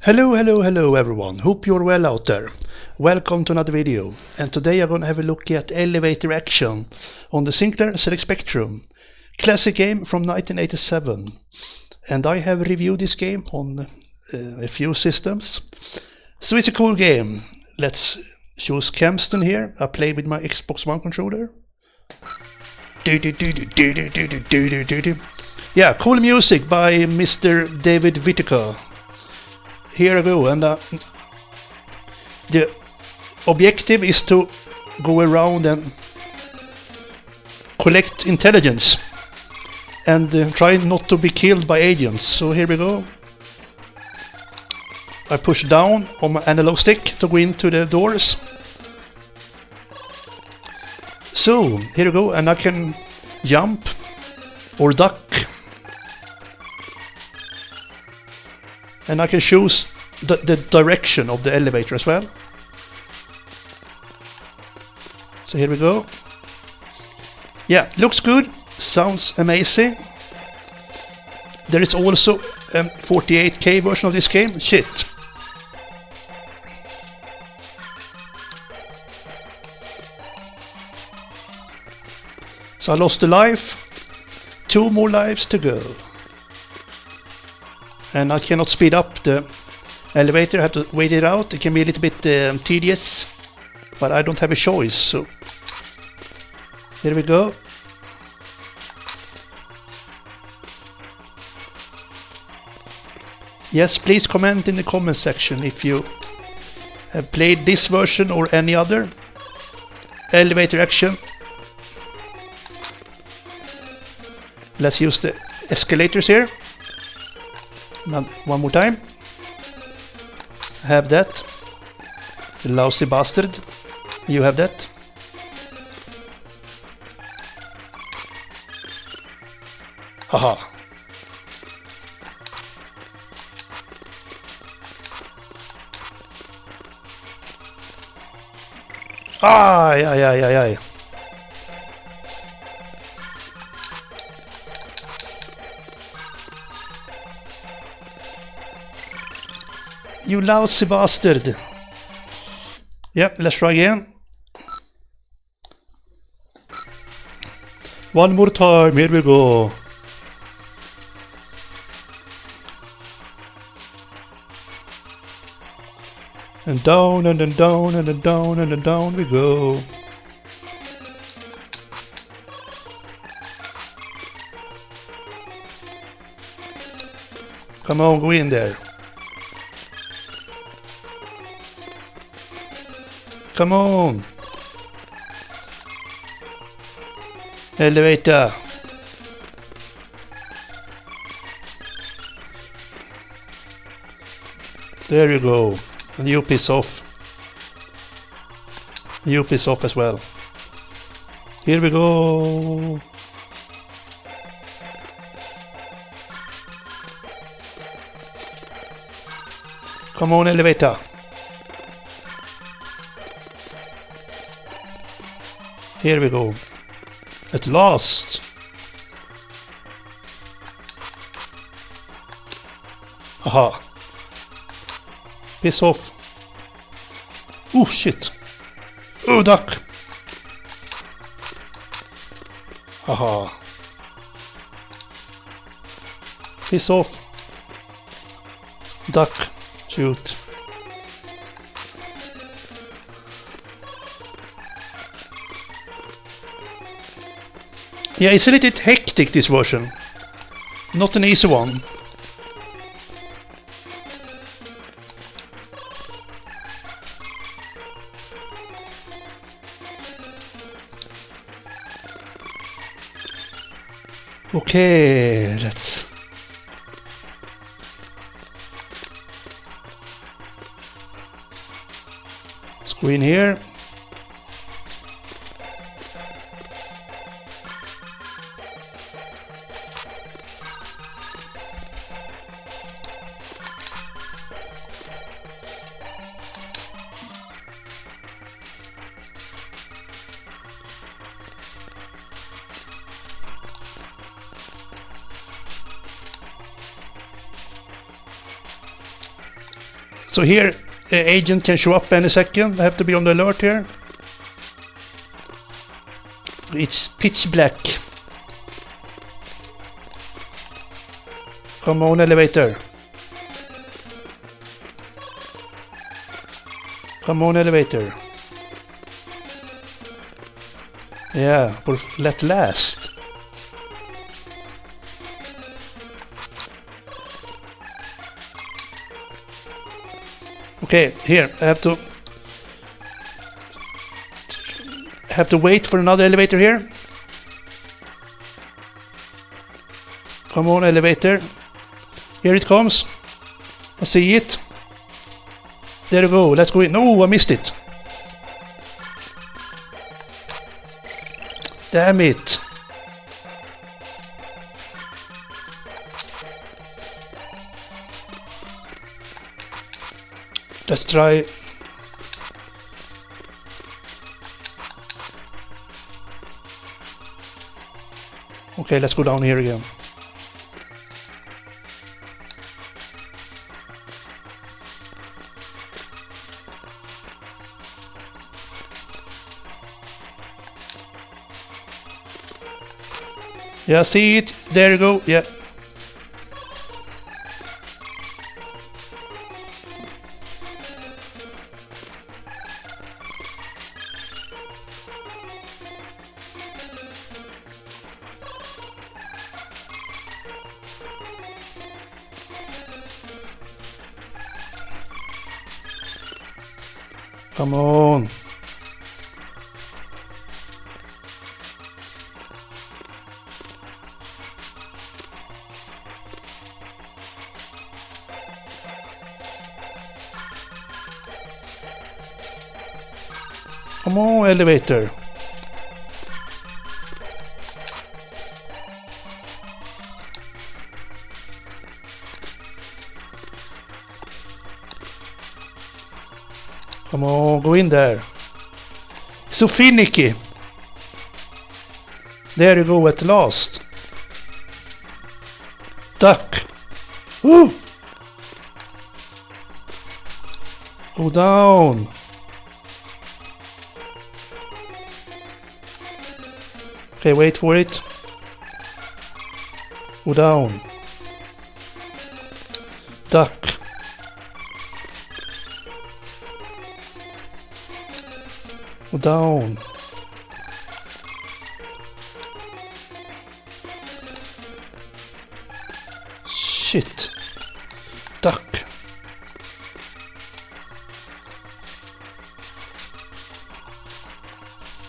Hello everyone, hope you're well out there. Welcome to another video, and today I'm gonna have a look at Elevator Action on the Sinclair ZX Spectrum. Classic game from 1987, and I have reviewed this game on a few systems, so it's a cool game. Let's choose Kempston here. I play with my Xbox One controller. Yeah, cool music by Mr. David Whittaker. Here I go, and the objective is to go around and collect intelligence and try not to be killed by agents. So here we go. I push down on my analog stick to go into the doors. So here we go, and I can jump or duck. And I can choose the direction of the elevator as well. So here we go. Yeah, looks good, sounds amazing. There is also a 48K version of this game. Shit. So I lost a life, 2 more lives to go. And I cannot speed up the elevator, I have to wait it out. It can be a little bit tedious, but I don't have a choice, so here we go. Yes, please comment in the comment section if you have played this version or any other. Elevator Action. Let's use the escalators here. One more time. Have that. Lousy bastard. You have that. Haha. Ay, ay, ay, ay, ay. You lousy bastard. Yep, let's try again. One more time, here we go. And down and then down and then down and then down we go. Come on, go in there. Come on! Elevator! There you go. And you piss off. You piss off as well. Here we go! Come on, elevator! Here we go. At last. Aha. Piss off. Oh shit. Oh, duck. Aha. Piss off. Duck. Shoot. Yeah, it's a little bit hectic, this version. Not an easy one. Okay, let's go in here. So here, agent can show up any second. I have to be on the alert here. It's pitch black. Come on, elevator. Come on, elevator. Yeah, at last. Okay, here I have to wait for another elevator here. Come on, elevator. Here it comes. I see it. There you go. Let's go in. No, I missed it. Damn it. Let's try. Okay, let's go down here again. Yeah, see it? There you go. Yeah. Come on. Come on, elevator. Come on, go in there. So finicky. There you go at last. Duck. Woo! Go down. Okay, wait for it. Go down. Duck. Go down. Shit. Duck.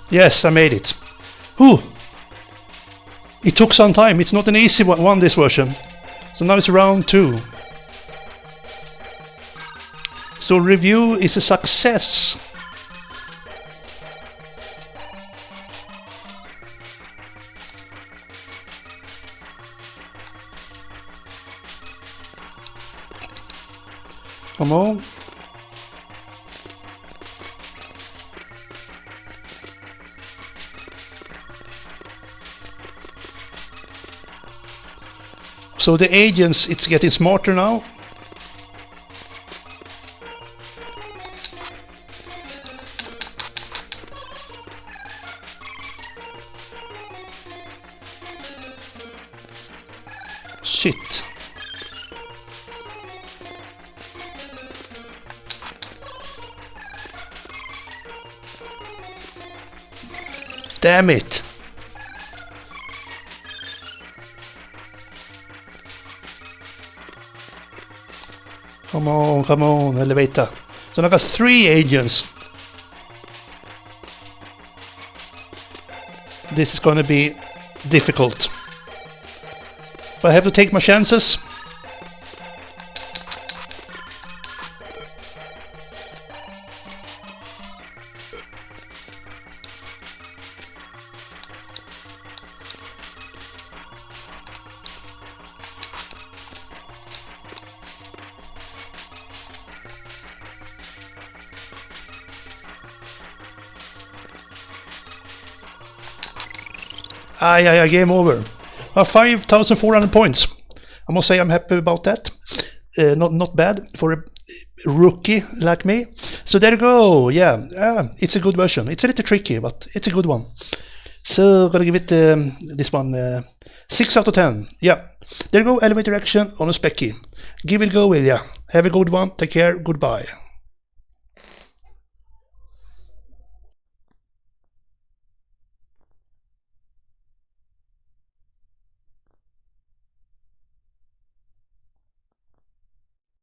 Yes, I made it. Whew. It took some time. It's not an easy one this version. So now it's round 2. So review is a success. Come on. So the agents, it's getting smarter now. Shit. Damn it. Come on, elevator. So now I got 3 agents. This is gonna be difficult. But I have to take my chances. Game over. 5,400 points. I must say I'm happy about that. Not bad for rookie like me. So there you go. Yeah, it's a good version. It's a little tricky, but it's a good one. So gonna give it this one 6 out of 10. Yeah, there you go. Elevator action on a Specky. Give it a go, will ya? Have a good one. Take care. Goodbye.